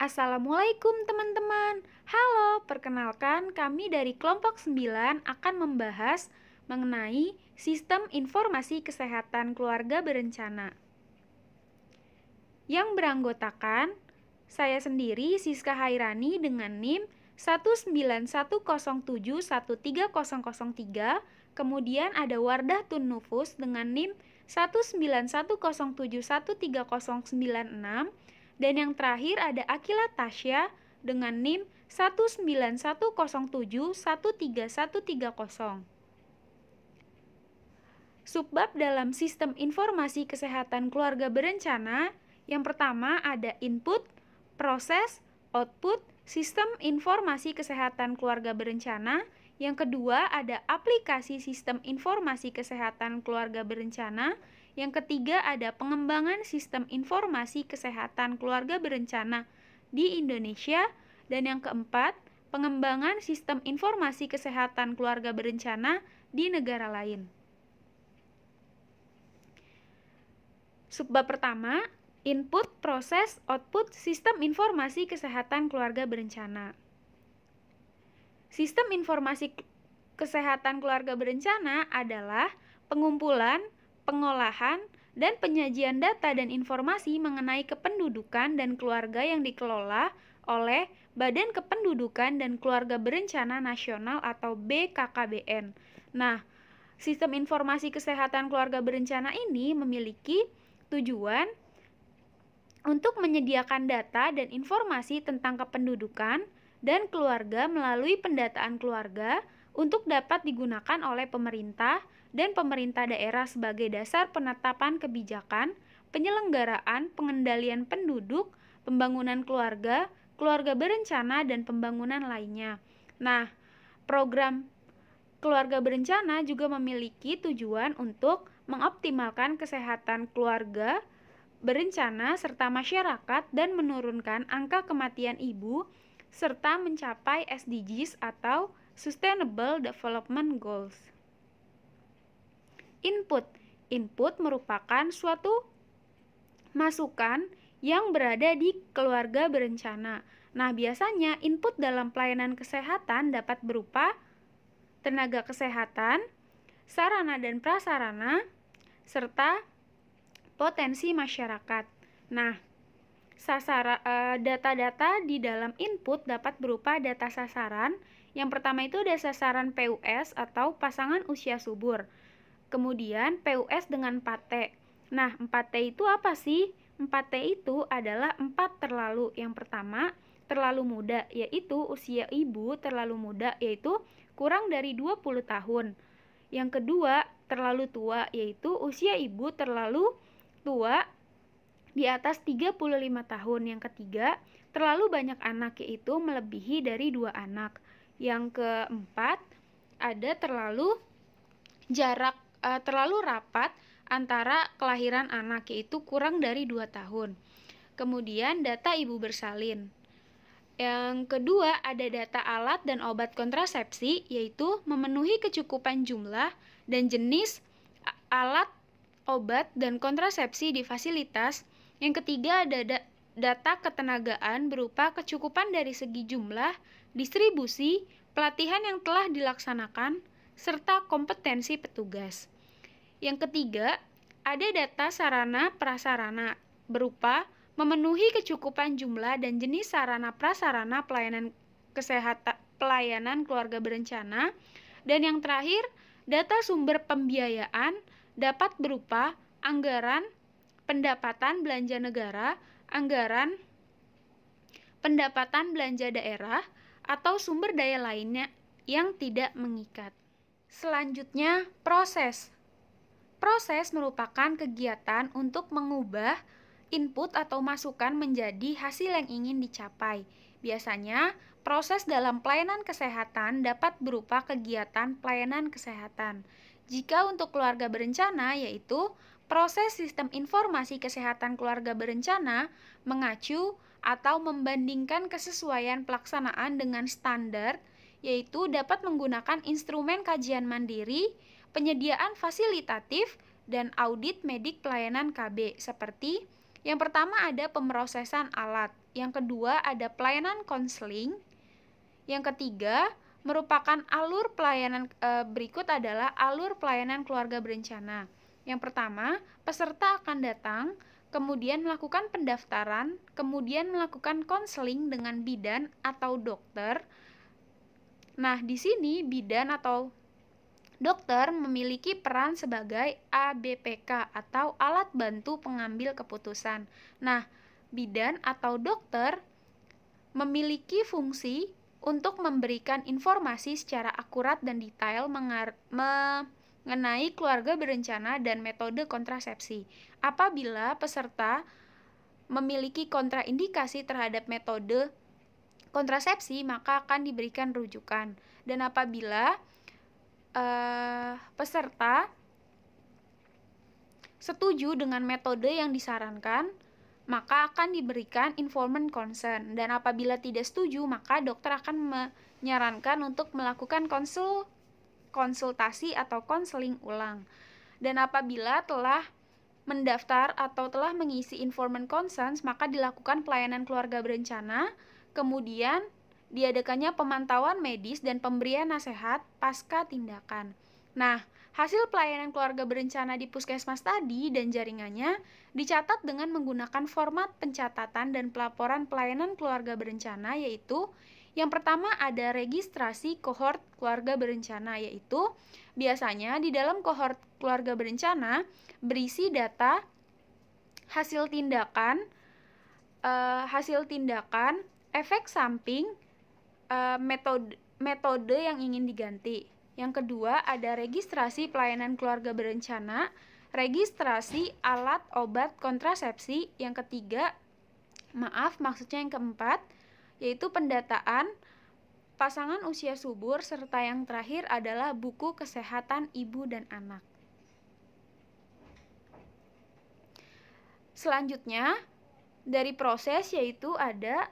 Assalamualaikum teman-teman. Halo, perkenalkan kami dari kelompok 9 akan membahas mengenai sistem informasi kesehatan keluarga berencana. Yang beranggotakan saya sendiri Siska Hairani dengan NIM 191071303, kemudian ada Wardah Tun Nufus dengan NIM 191071306, dan yang terakhir ada Akila Tasya dengan NIM 19107131130. Subbab dalam sistem informasi kesehatan keluarga berencana, yang pertama ada input, proses, output, sistem informasi kesehatan keluarga berencana. Yang kedua ada aplikasi sistem informasi kesehatan keluarga berencana. Yang ketiga ada pengembangan sistem informasi kesehatan keluarga berencana di Indonesia. Dan yang keempat, pengembangan sistem informasi kesehatan keluarga berencana di negara lain. Subbab pertama, input, proses, output, sistem informasi kesehatan keluarga berencana. Sistem informasi kesehatan keluarga berencana adalah pengumpulan, pengolahan, dan penyajian data dan informasi mengenai kependudukan dan keluarga yang dikelola oleh Badan Kependudukan dan Keluarga Berencana Nasional atau BKKBN. Nah, sistem informasi kesehatan keluarga berencana ini memiliki tujuan untuk menyediakan data dan informasi tentang kependudukan dan keluarga melalui pendataan keluarga untuk dapat digunakan oleh pemerintah dan pemerintah daerah sebagai dasar penetapan kebijakan, penyelenggaraan, pengendalian penduduk, pembangunan keluarga, keluarga berencana, dan pembangunan lainnya. Nah, program keluarga berencana juga memiliki tujuan untuk mengoptimalkan kesehatan keluarga berencana serta masyarakat dan menurunkan angka kematian ibu serta mencapai SDGs atau Sustainable Development Goals. Input merupakan suatu masukan yang berada di keluarga berencana. Nah, biasanya input dalam pelayanan kesehatan dapat berupa tenaga kesehatan, sarana dan prasarana, serta potensi masyarakat. Nah, data-data di dalam input dapat berupa data sasaran. Yang pertama itu ada sasaran PUS atau pasangan usia subur. Kemudian PUS dengan 4T. Nah, 4T itu apa sih? 4T itu adalah 4 terlalu. Yang pertama, terlalu muda, yaitu usia ibu terlalu muda, yaitu kurang dari 20 tahun. Yang kedua, terlalu tua, yaitu usia ibu terlalu tua di atas 35 tahun. Yang ketiga, terlalu banyak anak, yaitu melebihi dari 2 anak. Yang keempat, ada terlalu rapat antara kelahiran anak, yaitu kurang dari 2 tahun. Kemudian data ibu bersalin. Yang kedua, ada data alat dan obat kontrasepsi, yaitu memenuhi kecukupan jumlah dan jenis alat, obat, dan kontrasepsi di fasilitas. Yang ketiga, ada data ketenagaan berupa kecukupan dari segi jumlah, distribusi, pelatihan yang telah dilaksanakan, serta kompetensi petugas. Yang ketiga, ada data sarana prasarana berupa memenuhi kecukupan jumlah dan jenis sarana prasarana pelayanan keluarga berencana. Dan yang terakhir, data sumber pembiayaan dapat berupa anggaran pendapatan belanja negara, anggaran pendapatan belanja daerah, atau sumber daya lainnya yang tidak mengikat. Selanjutnya, proses. Proses merupakan kegiatan untuk mengubah input atau masukan menjadi hasil yang ingin dicapai. Biasanya, proses dalam pelayanan kesehatan dapat berupa kegiatan pelayanan kesehatan. Jika untuk keluarga berencana, yaitu proses sistem informasi kesehatan keluarga berencana mengacu atau membandingkan kesesuaian pelaksanaan dengan standar, yaitu dapat menggunakan instrumen kajian mandiri, penyediaan fasilitatif, dan audit medik pelayanan KB seperti Yang pertama ada pemrosesan alat, yang kedua ada pelayanan konseling, yang ketiga merupakan alur pelayanan berikut adalah alur pelayanan keluarga berencana. Yang pertama, peserta akan datang, kemudian melakukan pendaftaran, kemudian melakukan konseling dengan bidan atau dokter. Nah, di sini bidan atau dokter memiliki peran sebagai ABPK atau alat bantu pengambil keputusan. Nah, bidan atau dokter memiliki fungsi untuk memberikan informasi secara akurat dan detail mengenai keluarga berencana dan metode kontrasepsi. Apabila peserta memiliki kontraindikasi terhadap metode kontrasepsi, maka akan diberikan rujukan. Dan apabila peserta setuju dengan metode yang disarankan, maka akan diberikan informed consent. Dan apabila tidak setuju, maka dokter akan menyarankan untuk melakukan konsultasi atau konseling ulang. Dan apabila telah mendaftar atau telah mengisi informed consent, maka dilakukan pelayanan keluarga berencana, kemudian diadakannya pemantauan medis dan pemberian nasihat pasca tindakan. Nah, hasil pelayanan keluarga berencana di puskesmas tadi dan jaringannya dicatat dengan menggunakan format pencatatan dan pelaporan pelayanan keluarga berencana, yaitu yang pertama ada registrasi kohort keluarga berencana, yaitu biasanya di dalam kohort keluarga berencana berisi data hasil tindakan, efek samping, metode yang ingin diganti. Yang kedua ada registrasi pelayanan keluarga berencana, registrasi alat obat kontrasepsi. Yang ketiga, maksudnya yang keempat, yaitu pendataan pasangan usia subur, serta yang terakhir adalah buku kesehatan ibu dan anak. Selanjutnya, dari proses yaitu ada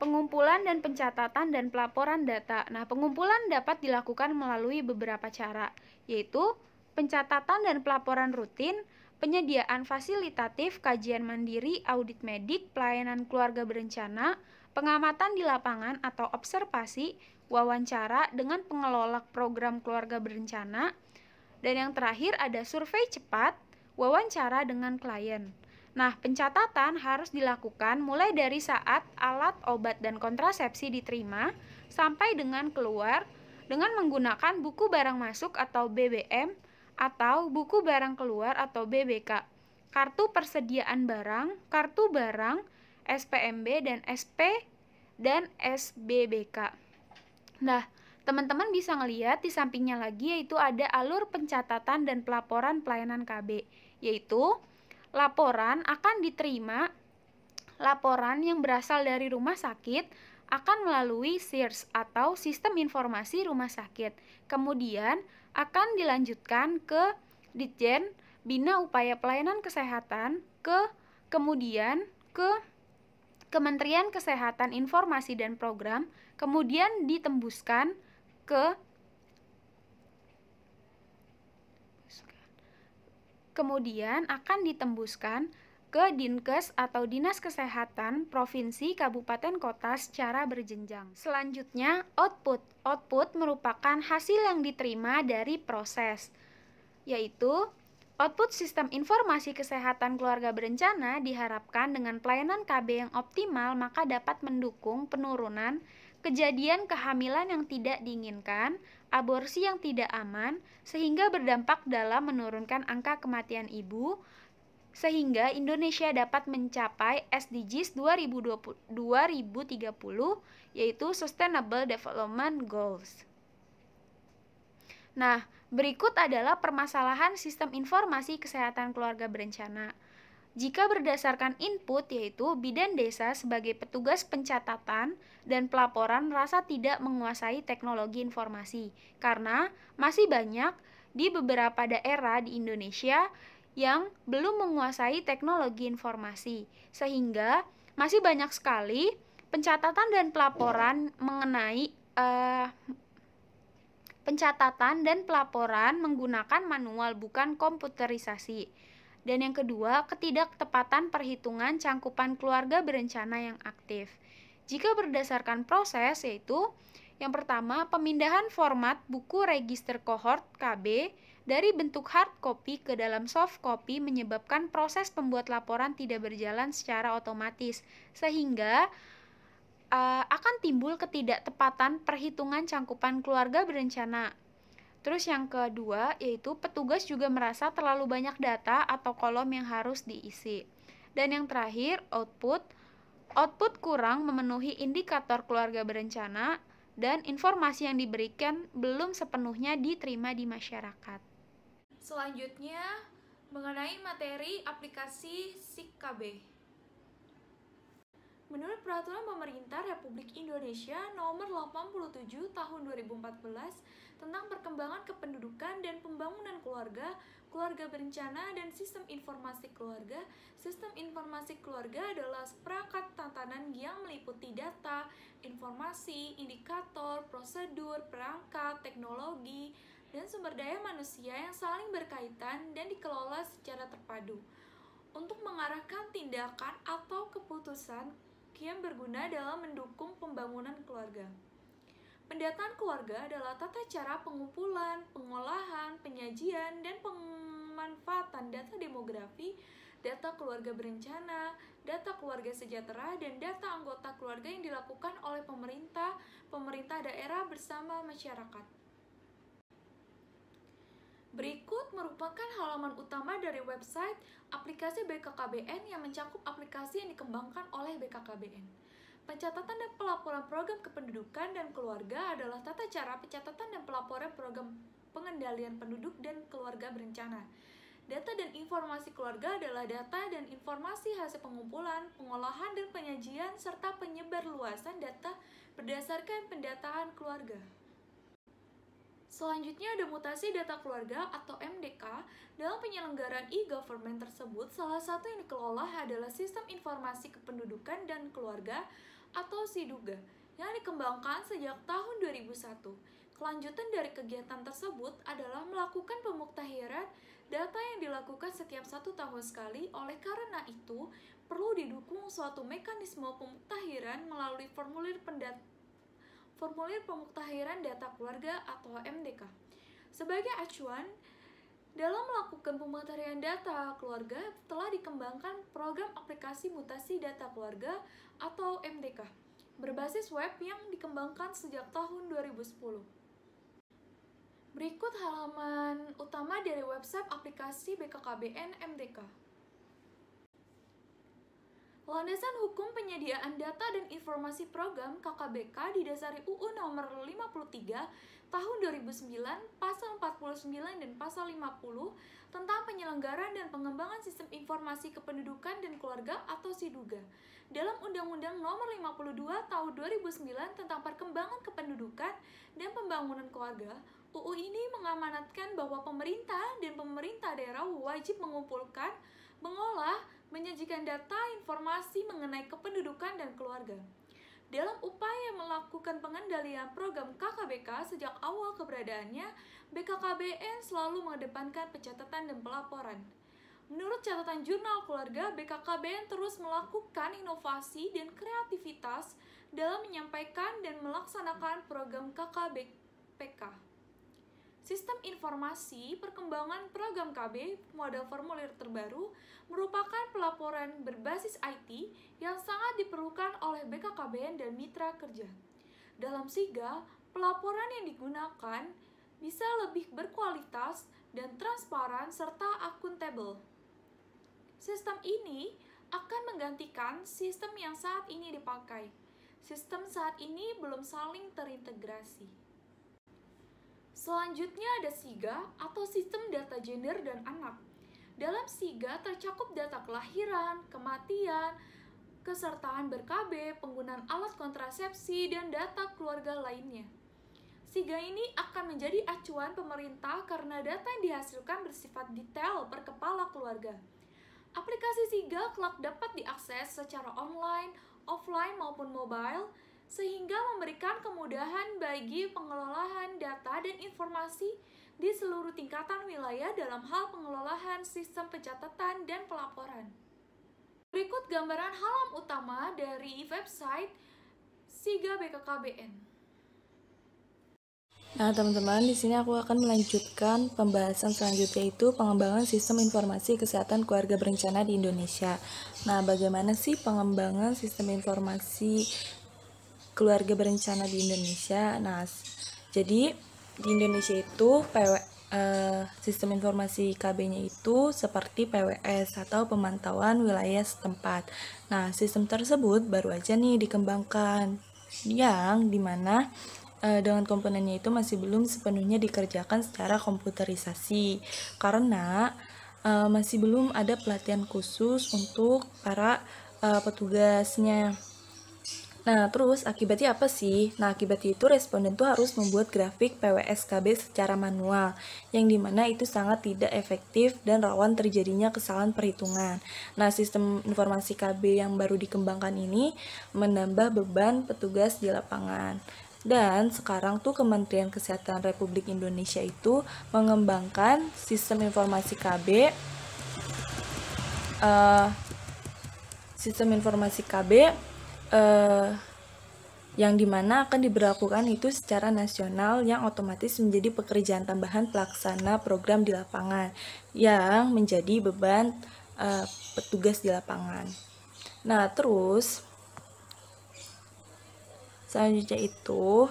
pengumpulan dan pencatatan dan pelaporan data. Nah, pengumpulan dapat dilakukan melalui beberapa cara, yaitu pencatatan dan pelaporan rutin, penyediaan fasilitatif, kajian mandiri, audit medik, pelayanan keluarga berencana, pengamatan di lapangan atau observasi, wawancara dengan pengelola program keluarga berencana, dan yang terakhir ada survei cepat, wawancara dengan klien. Nah, pencatatan harus dilakukan mulai dari saat alat obat dan kontrasepsi diterima sampai dengan keluar dengan menggunakan buku barang masuk atau BBM atau buku barang keluar atau BBK, kartu persediaan barang, kartu barang, SPMB dan SBBK. Nah, teman-teman bisa ngelihat di sampingnya lagi yaitu ada alur pencatatan dan pelaporan pelayanan KB, yaitu laporan akan diterima, laporan yang berasal dari rumah sakit akan melalui SIRS atau Sistem Informasi Rumah Sakit. Kemudian akan dilanjutkan ke Ditjen Bina Upaya Pelayanan Kesehatan, kemudian ke Kementerian Kesehatan Informasi dan Program, kemudian ditembuskan ke Dinkes atau Dinas Kesehatan Provinsi, Kabupaten, Kota secara berjenjang. Selanjutnya, output. Output merupakan hasil yang diterima dari proses, yaitu output sistem informasi kesehatan keluarga berencana diharapkan dengan pelayanan KB yang optimal maka dapat mendukung penurunan kejadian kehamilan yang tidak diinginkan, aborsi yang tidak aman, sehingga berdampak dalam menurunkan angka kematian ibu, sehingga Indonesia dapat mencapai SDGs 2030, yaitu Sustainable Development Goals. Nah, berikut adalah permasalahan sistem informasi kesehatan keluarga berencana. Jika berdasarkan input, yaitu bidan desa sebagai petugas pencatatan dan pelaporan merasa tidak menguasai teknologi informasi, karena masih banyak di beberapa daerah di Indonesia yang belum menguasai teknologi informasi, sehingga masih banyak sekali pencatatan dan pelaporan mengenai pencatatan dan pelaporan menggunakan manual bukan komputerisasi. Dan yang kedua, ketidaktepatan perhitungan cangkupan keluarga berencana yang aktif. Jika berdasarkan proses, yaitu yang pertama, pemindahan format buku register kohort KB dari bentuk hard copy ke dalam soft copy menyebabkan proses pembuat laporan tidak berjalan secara otomatis, sehingga akan timbul ketidaktepatan perhitungan cangkupan keluarga berencana. Terus yang kedua, yaitu petugas juga merasa terlalu banyak data atau kolom yang harus diisi. Dan yang terakhir, output kurang memenuhi indikator keluarga berencana dan informasi yang diberikan belum sepenuhnya diterima di masyarakat. Selanjutnya, mengenai materi aplikasi SIK-KB. Menurut Peraturan Pemerintah Republik Indonesia Nomor 87 Tahun 2014 tentang Perkembangan Kependudukan dan Pembangunan Keluarga, Keluarga Berencana dan Sistem Informasi Keluarga, Sistem Informasi Keluarga adalah perangkat tatanan yang meliputi data, informasi, indikator, prosedur, perangkat, teknologi, dan sumber daya manusia yang saling berkaitan dan dikelola secara terpadu untuk mengarahkan tindakan atau keputusan yang berguna dalam mendukung pembangunan keluarga. Pendataan keluarga adalah tata cara pengumpulan, pengolahan, penyajian, dan pemanfaatan data demografi, data keluarga berencana, data keluarga sejahtera, dan data anggota keluarga yang dilakukan oleh pemerintah daerah bersama masyarakat. Berikut merupakan halaman utama dari website aplikasi BKKBN yang mencakup aplikasi yang dikembangkan oleh BKKBN. Pencatatan dan pelaporan program kependudukan dan keluarga adalah tata cara pencatatan dan pelaporan program pengendalian penduduk dan keluarga berencana. Data dan informasi keluarga adalah data dan informasi hasil pengumpulan, pengolahan, dan penyajian serta penyebarluasan data berdasarkan pendataan keluarga. Selanjutnya ada mutasi data keluarga atau MDK. Dalam penyelenggaraan e-government tersebut, salah satu yang dikelola adalah Sistem Informasi Kependudukan dan Keluarga atau SIDUGA yang dikembangkan sejak tahun 2001. Kelanjutan dari kegiatan tersebut adalah melakukan pemuktahiran data yang dilakukan setiap 1 tahun sekali. Oleh karena itu, perlu didukung suatu mekanisme pemuktahiran melalui formulir pemuktahiran data keluarga atau MDK. Sebagai acuan, dalam melakukan pemuktahiran data keluarga telah dikembangkan program aplikasi mutasi data keluarga atau MDK berbasis web yang dikembangkan sejak tahun 2010. Berikut halaman utama dari website aplikasi BKKBN MDK. Landasan hukum penyediaan data dan informasi program KKBK didasari UU Nomor 53 Tahun 2009, Pasal 49 dan Pasal 50 tentang penyelenggaraan dan pengembangan sistem informasi kependudukan dan keluarga atau SIDUGA. Dalam Undang-Undang Nomor 52 Tahun 2009 tentang perkembangan kependudukan dan pembangunan keluarga, UU ini mengamanatkan bahwa pemerintah dan pemerintah daerah wajib mengumpulkan, mengolah, menyajikan data informasi mengenai kependudukan dan keluarga. Dalam upaya melakukan pengendalian program KKBK sejak awal keberadaannya, BKKBN selalu mengedepankan pencatatan dan pelaporan. Menurut catatan Jurnal Keluarga, BKKBN terus melakukan inovasi dan kreativitas dalam menyampaikan dan melaksanakan program KKBK. Sistem informasi perkembangan program KB model formulir terbaru merupakan pelaporan berbasis IT yang sangat diperlukan oleh BKKBN dan mitra kerja. Dalam SIGA, pelaporan yang digunakan bisa lebih berkualitas dan transparan serta akuntabel. Sistem ini akan menggantikan sistem yang saat ini dipakai. Sistem saat ini belum saling terintegrasi. Selanjutnya ada SIGA atau Sistem Data Gender dan Anak. Dalam SIGA tercakup data kelahiran, kematian, kesertaan ber-KB, penggunaan alat kontrasepsi, dan data keluarga lainnya. SIGA ini akan menjadi acuan pemerintah karena data yang dihasilkan bersifat detail per kepala keluarga. Aplikasi SIGA kelak dapat diakses secara online, offline maupun mobile, sehingga memberikan kemudahan bagi pengelolaan data dan informasi di seluruh tingkatan wilayah dalam hal pengelolaan sistem pencatatan dan pelaporan. Berikut gambaran halaman utama dari website SIGA BKKBN. Nah, teman-teman, di sini aku akan melanjutkan pembahasan selanjutnya, yaitu pengembangan sistem informasi kesehatan keluarga berencana di Indonesia. Nah, bagaimana sih pengembangan sistem informasi keluarga berencana di Indonesia? Nah, jadi di Indonesia itu sistem informasi KB-nya itu seperti PWS atau pemantauan wilayah setempat. Nah, sistem tersebut baru aja nih dikembangkan, yang dimana dengan komponennya itu masih belum sepenuhnya dikerjakan secara komputerisasi karena masih belum ada pelatihan khusus untuk para petugasnya. Nah, terus akibatnya apa sih? Nah, akibatnya itu responden tuh harus membuat grafik PWS-KB secara manual, yang dimana itu sangat tidak efektif dan rawan terjadinya kesalahan perhitungan. Nah, sistem informasi KB yang baru dikembangkan ini menambah beban petugas di lapangan. Dan sekarang tuh Kementerian Kesehatan Republik Indonesia itu mengembangkan sistem informasi KB yang dimana akan diberlakukan itu secara nasional, yang otomatis menjadi pekerjaan tambahan pelaksana program di lapangan yang menjadi beban petugas di lapangan. Nah, terus selanjutnya itu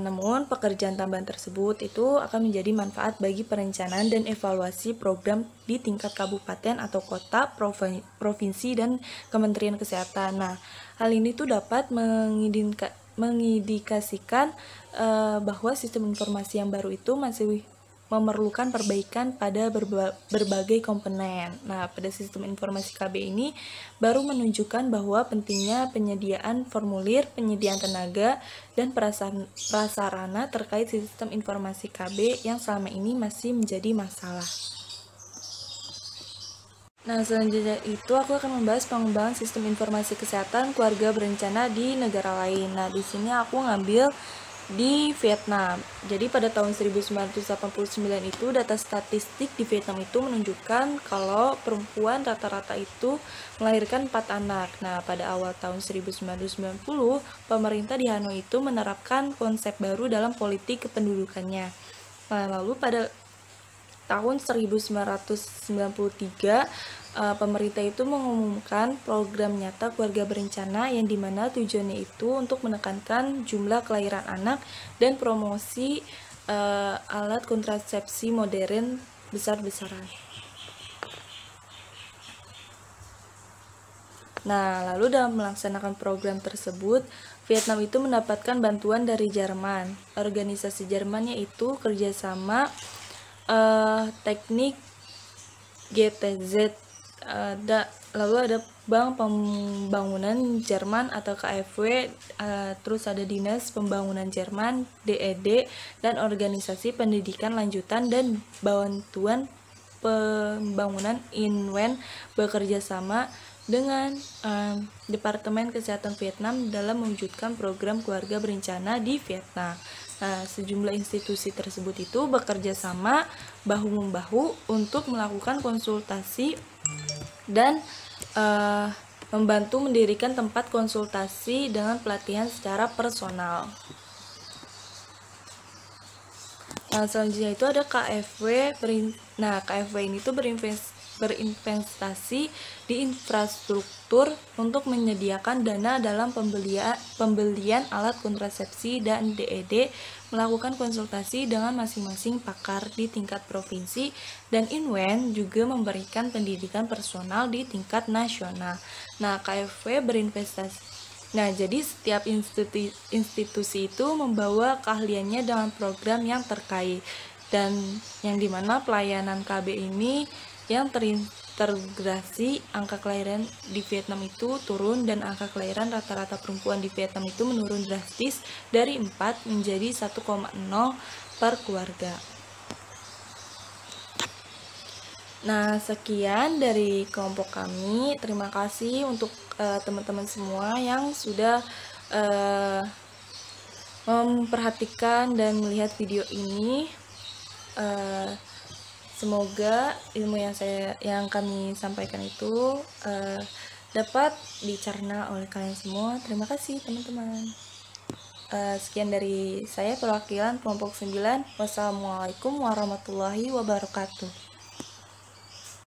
namun pekerjaan tambahan tersebut itu akan menjadi manfaat bagi perencanaan dan evaluasi program di tingkat kabupaten atau kota, provinsi, dan Kementerian Kesehatan. Nah, hal ini tuh dapat mengindikasikan bahwa sistem informasi yang baru itu masih memerlukan perbaikan pada berbagai komponen. Nah, pada sistem informasi KB ini baru menunjukkan bahwa pentingnya penyediaan formulir, penyediaan tenaga, dan prasarana terkait sistem informasi KB yang selama ini masih menjadi masalah. Nah, selanjutnya itu aku akan membahas pengembangan sistem informasi kesehatan keluarga berencana di negara lain. Nah, di sini aku ngambil di Vietnam. Jadi pada tahun 1989 itu data statistik di Vietnam itu menunjukkan kalau perempuan rata-rata itu melahirkan 4 anak. Nah, pada awal tahun 1990, pemerintah di Hanoi itu menerapkan konsep baru dalam politik kependudukannya. Nah, lalu pada tahun 1993, pemerintah itu mengumumkan program nyata keluarga berencana, yang dimana tujuannya itu untuk menekankan jumlah kelahiran anak dan promosi alat kontrasepsi modern besar-besaran. Nah, lalu dalam melaksanakan program tersebut, Vietnam itu mendapatkan bantuan dari Jerman. Organisasi Jerman yaitu kerjasama teknik GTZ, lalu ada Bank Pembangunan Jerman atau KfW, terus ada Dinas Pembangunan Jerman DED, dan Organisasi Pendidikan Lanjutan dan Bantuan Pembangunan INWEN bekerja sama dengan Departemen Kesehatan Vietnam dalam mewujudkan program keluarga berencana di Vietnam. Nah, sejumlah institusi tersebut itu bekerja sama bahu-membahu untuk melakukan konsultasi dan membantu mendirikan tempat konsultasi dengan pelatihan secara personal. Nah, selanjutnya itu ada KfW. Nah, KfW ini tuh berinvestasi di infrastruktur untuk menyediakan dana dalam pembelian alat kontrasepsi, dan DED melakukan konsultasi dengan masing-masing pakar di tingkat provinsi, dan INWEN juga memberikan pendidikan personal di tingkat nasional. Nah, KfW berinvestasi. Nah, jadi setiap institusi itu membawa keahliannya dengan program yang terkait, dan yang dimana pelayanan KB ini yang terintegrasi, angka kelahiran di Vietnam itu turun, dan angka kelahiran rata-rata perempuan di Vietnam itu menurun drastis dari 4 menjadi 1,0 per keluarga. Nah, sekian dari kelompok kami. Terima kasih untuk teman-teman semua yang sudah memperhatikan dan melihat video ini. Semoga ilmu yang kami sampaikan itu dapat dicerna oleh kalian semua. Terima kasih teman-teman. Sekian dari saya perwakilan kelompok 9. Wassalamualaikum warahmatullahi wabarakatuh.